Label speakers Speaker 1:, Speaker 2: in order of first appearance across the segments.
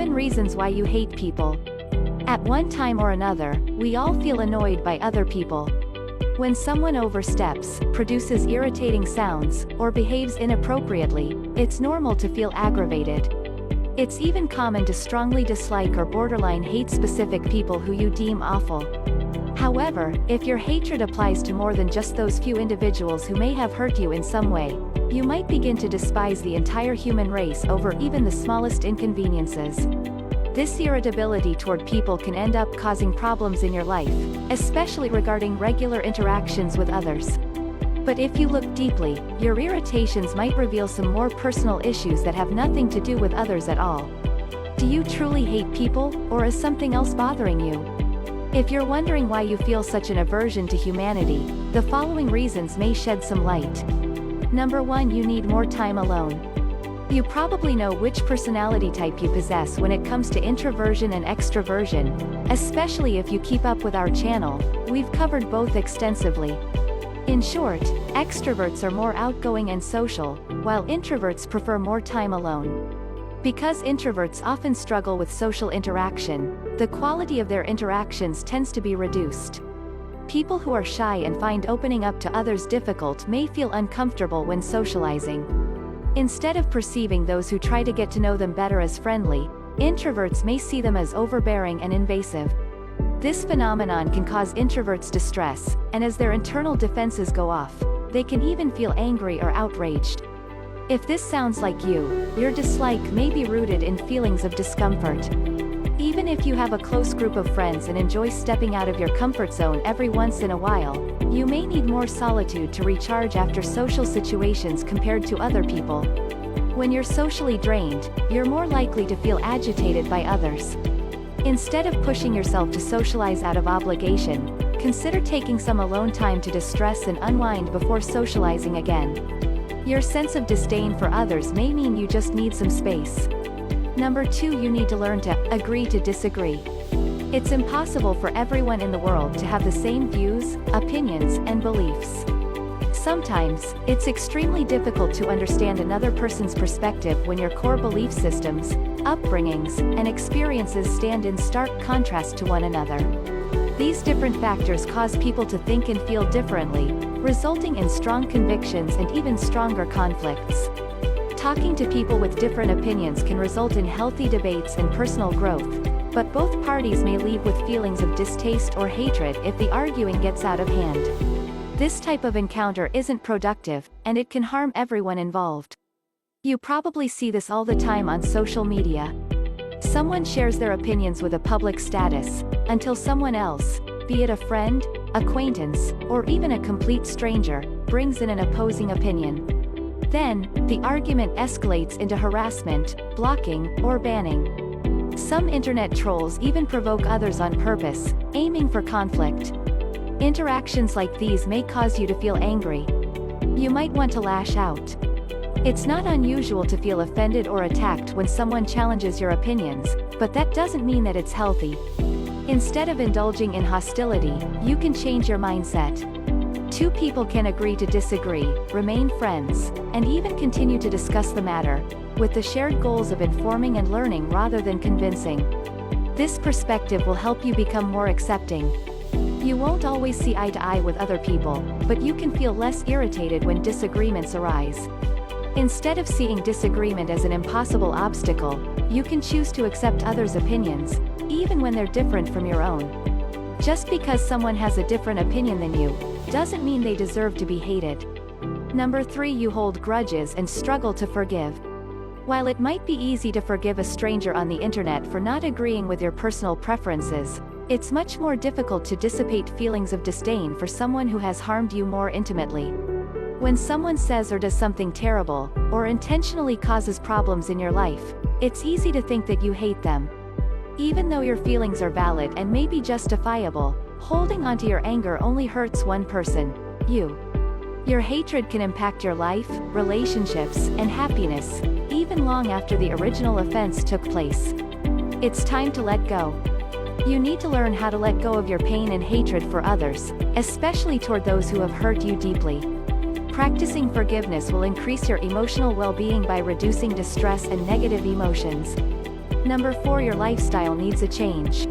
Speaker 1: 7 reasons why you hate people. At one time or another, we all feel annoyed by other people. When someone oversteps, produces irritating sounds, or behaves inappropriately, it's normal to feel aggravated. It's even common to strongly dislike or borderline hate specific people who you deem awful. However, if your hatred applies to more than just those few individuals who may have hurt you in some way, you might begin to despise the entire human race over even the smallest inconveniences. This irritability toward people can end up causing problems in your life, especially regarding regular interactions with others. But if you look deeply, your irritations might reveal some more personal issues that have nothing to do with others at all. Do you truly hate people, or is something else bothering you? If you're wondering why you feel such an aversion to humanity, the following reasons may shed some light. Number 1. You need more time alone. You probably know which personality type you possess when it comes to introversion and extroversion, especially if you keep up with our channel. We've covered both extensively. In short, extroverts are more outgoing and social, while introverts prefer more time alone. Because introverts often struggle with social interaction, the quality of their interactions tends to be reduced. People who are shy and find opening up to others difficult may feel uncomfortable when socializing. Instead of perceiving those who try to get to know them better as friendly, introverts may see them as overbearing and invasive. This phenomenon can cause introverts distress, and as their internal defenses go off, they can even feel angry or outraged. If this sounds like you, your dislike may be rooted in feelings of discomfort. Even if you have a close group of friends and enjoy stepping out of your comfort zone every once in a while, you may need more solitude to recharge after social situations compared to other people. When you're socially drained, you're more likely to feel agitated by others. Instead of pushing yourself to socialize out of obligation, consider taking some alone time to distress and unwind before socializing again. Your sense of disdain for others may mean you just need some space. Number 2. You need to learn to agree to disagree. It's impossible for everyone in the world to have the same views, opinions, and beliefs. Sometimes, it's extremely difficult to understand another person's perspective when your core belief systems, upbringings, and experiences stand in stark contrast to one another. These different factors cause people to think and feel differently, resulting in strong convictions and even stronger conflicts. Talking to people with different opinions can result in healthy debates and personal growth, but both parties may leave with feelings of distaste or hatred if the arguing gets out of hand. This type of encounter isn't productive, and it can harm everyone involved. You probably see this all the time on social media. Someone shares their opinions with a public status, until someone else, be it a friend, acquaintance, or even a complete stranger, brings in an opposing opinion. Then, the argument escalates into harassment, blocking, or banning. Some internet trolls even provoke others on purpose, aiming for conflict. Interactions like these may cause you to feel angry. You might want to lash out. It's not unusual to feel offended or attacked when someone challenges your opinions, but that doesn't mean that it's healthy. Instead of indulging in hostility, you can change your mindset. 2 people can agree to disagree, remain friends, and even continue to discuss the matter, with the shared goals of informing and learning rather than convincing. This perspective will help you become more accepting. You won't always see eye to eye with other people, but you can feel less irritated when disagreements arise. Instead of seeing disagreement as an impossible obstacle, you can choose to accept others' opinions, even when they're different from your own. Just because someone has a different opinion than you, doesn't mean they deserve to be hated. Number 3. You hold grudges and struggle to forgive. While it might be easy to forgive a stranger on the internet for not agreeing with your personal preferences, it's much more difficult to dissipate feelings of disdain for someone who has harmed you more intimately. When someone says or does something terrible, or intentionally causes problems in your life, it's easy to think that you hate them. Even though your feelings are valid and may be justifiable, holding onto your anger only hurts one person, you. Your hatred can impact your life, relationships, and happiness, even long after the original offense took place. It's time to let go. You need to learn how to let go of your pain and hatred for others, especially toward those who have hurt you deeply. Practicing forgiveness will increase your emotional well-being by reducing distress and negative emotions. Number 4, your lifestyle needs a change.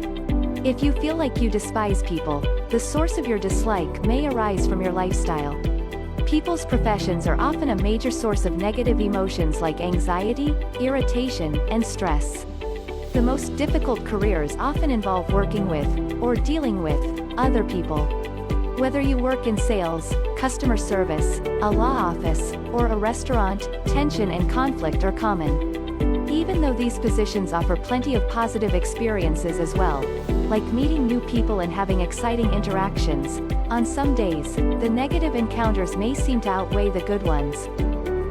Speaker 1: If you feel like you despise people, the source of your dislike may arise from your lifestyle. People's professions are often a major source of negative emotions like anxiety, irritation, and stress. The most difficult careers often involve working with, or dealing with, other people. Whether you work in sales, customer service, a law office, or a restaurant, tension and conflict are common. Even though these positions offer plenty of positive experiences as well, like meeting new people and having exciting interactions, on some days, the negative encounters may seem to outweigh the good ones.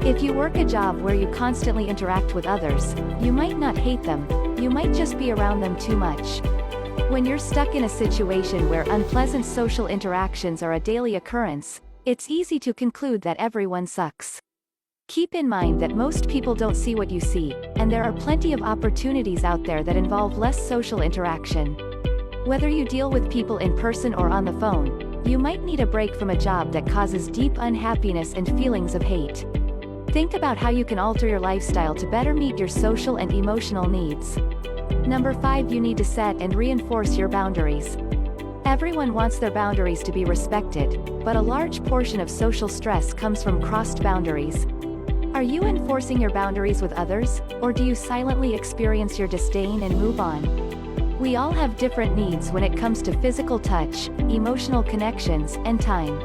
Speaker 1: If you work a job where you constantly interact with others, you might not hate them, you might just be around them too much. When you're stuck in a situation where unpleasant social interactions are a daily occurrence, it's easy to conclude that everyone sucks. Keep in mind that most people don't see what you see, and there are plenty of opportunities out there that involve less social interaction. Whether you deal with people in person or on the phone, you might need a break from a job that causes deep unhappiness and feelings of hate. Think about how you can alter your lifestyle to better meet your social and emotional needs. Number 5, you need to set and reinforce your boundaries. Everyone wants their boundaries to be respected, but a large portion of social stress comes from crossed boundaries. Are you enforcing your boundaries with others, or do you silently experience your disdain and move on? We all have different needs when it comes to physical touch, emotional connections, and time.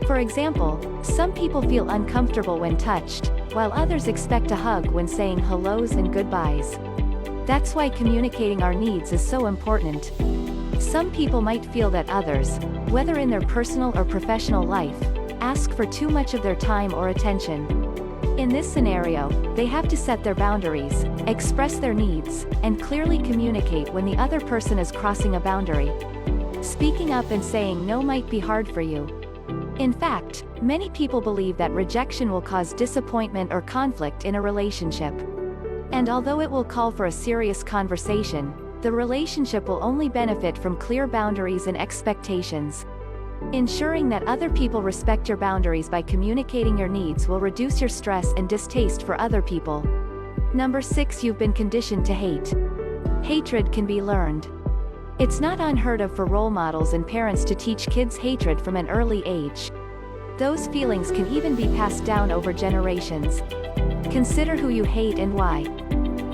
Speaker 1: For example, some people feel uncomfortable when touched, while others expect a hug when saying hellos and goodbyes. That's why communicating our needs is so important. Some people might feel that others, whether in their personal or professional life, ask for too much of their time or attention. In this scenario, they have to set their boundaries, express their needs, and clearly communicate when the other person is crossing a boundary. Speaking up and saying no might be hard for you. In fact, many people believe that rejection will cause disappointment or conflict in a relationship. And although it will call for a serious conversation, the relationship will only benefit from clear boundaries and expectations. Ensuring that other people respect your boundaries by communicating your needs will reduce your stress and distaste for other people. Number 6, you've been conditioned to hate. Hatred can be learned. It's not unheard of for role models and parents to teach kids hatred from an early age. Those feelings can even be passed down over generations. Consider who you hate and why.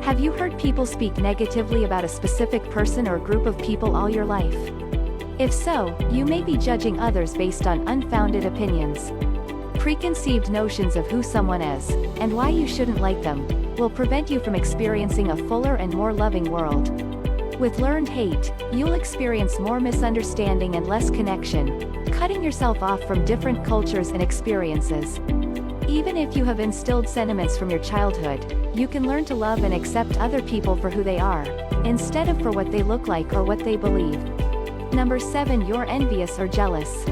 Speaker 1: Have you heard people speak negatively about a specific person or group of people all your life? If so, you may be judging others based on unfounded opinions. Preconceived notions of who someone is, and why you shouldn't like them, will prevent you from experiencing a fuller and more loving world. With learned hate, you'll experience more misunderstanding and less connection, cutting yourself off from different cultures and experiences. Even if you have instilled sentiments from your childhood, you can learn to love and accept other people for who they are, instead of for what they look like or what they believe. Number 7, you're envious or jealous.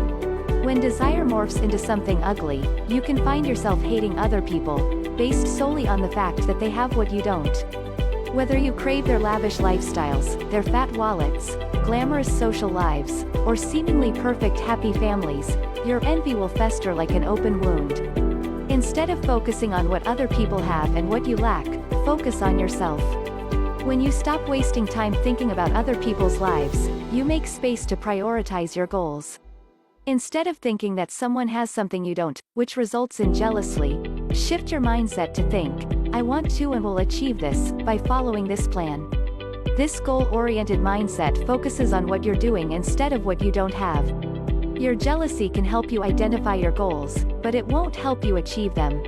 Speaker 1: When desire morphs into something ugly, you can find yourself hating other people, based solely on the fact that they have what you don't. Whether you crave their lavish lifestyles, their fat wallets, glamorous social lives, or seemingly perfect happy families, your envy will fester like an open wound. Instead of focusing on what other people have and what you lack, focus on yourself. When you stop wasting time thinking about other people's lives, you make space to prioritize your goals. Instead of thinking that someone has something you don't, which results in jealousy, shift your mindset to think, I want to and will achieve this, by following this plan. This goal-oriented mindset focuses on what you're doing instead of what you don't have. Your jealousy can help you identify your goals, but it won't help you achieve them.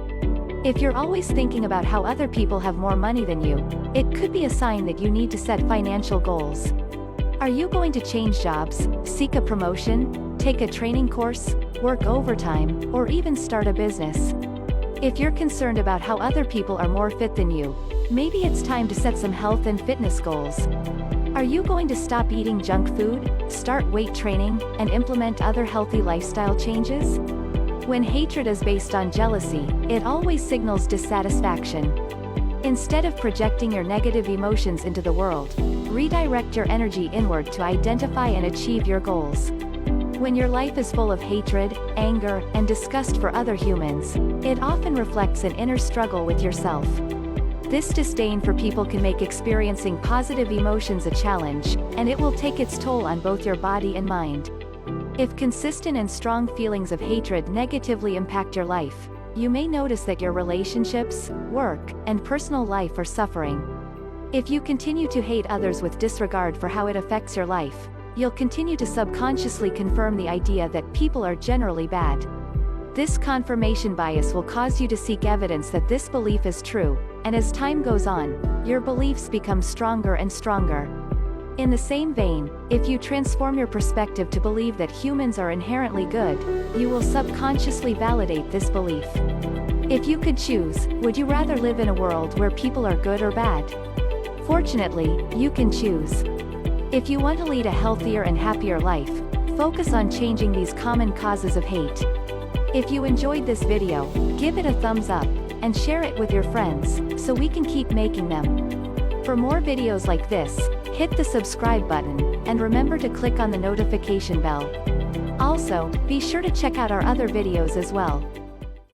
Speaker 1: If you're always thinking about how other people have more money than you, it could be a sign that you need to set financial goals. Are you going to change jobs, seek a promotion, take a training course, work overtime, or even start a business? If you're concerned about how other people are more fit than you, maybe it's time to set some health and fitness goals. Are you going to stop eating junk food, start weight training, and implement other healthy lifestyle changes? When hatred is based on jealousy, it always signals dissatisfaction. Instead of projecting your negative emotions into the world, redirect your energy inward to identify and achieve your goals. When your life is full of hatred, anger, and disgust for other humans, it often reflects an inner struggle with yourself. This disdain for people can make experiencing positive emotions a challenge, and it will take its toll on both your body and mind. If consistent and strong feelings of hatred negatively impact your life, you may notice that your relationships, work, and personal life are suffering. If you continue to hate others with disregard for how it affects your life, you'll continue to subconsciously confirm the idea that people are generally bad. This confirmation bias will cause you to seek evidence that this belief is true, and as time goes on, your beliefs become stronger and stronger. In the same vein, if you transform your perspective to believe that humans are inherently good, you will subconsciously validate this belief. If you could choose, would you rather live in a world where people are good or bad? Fortunately, you can choose. If you want to lead a healthier and happier life, focus on changing these common causes of hate. If you enjoyed this video, give it a thumbs up, and share it with your friends, so we can keep making them. For more videos like this, hit the subscribe button, and remember to click on the notification bell. Also, be sure to check out our other videos as well.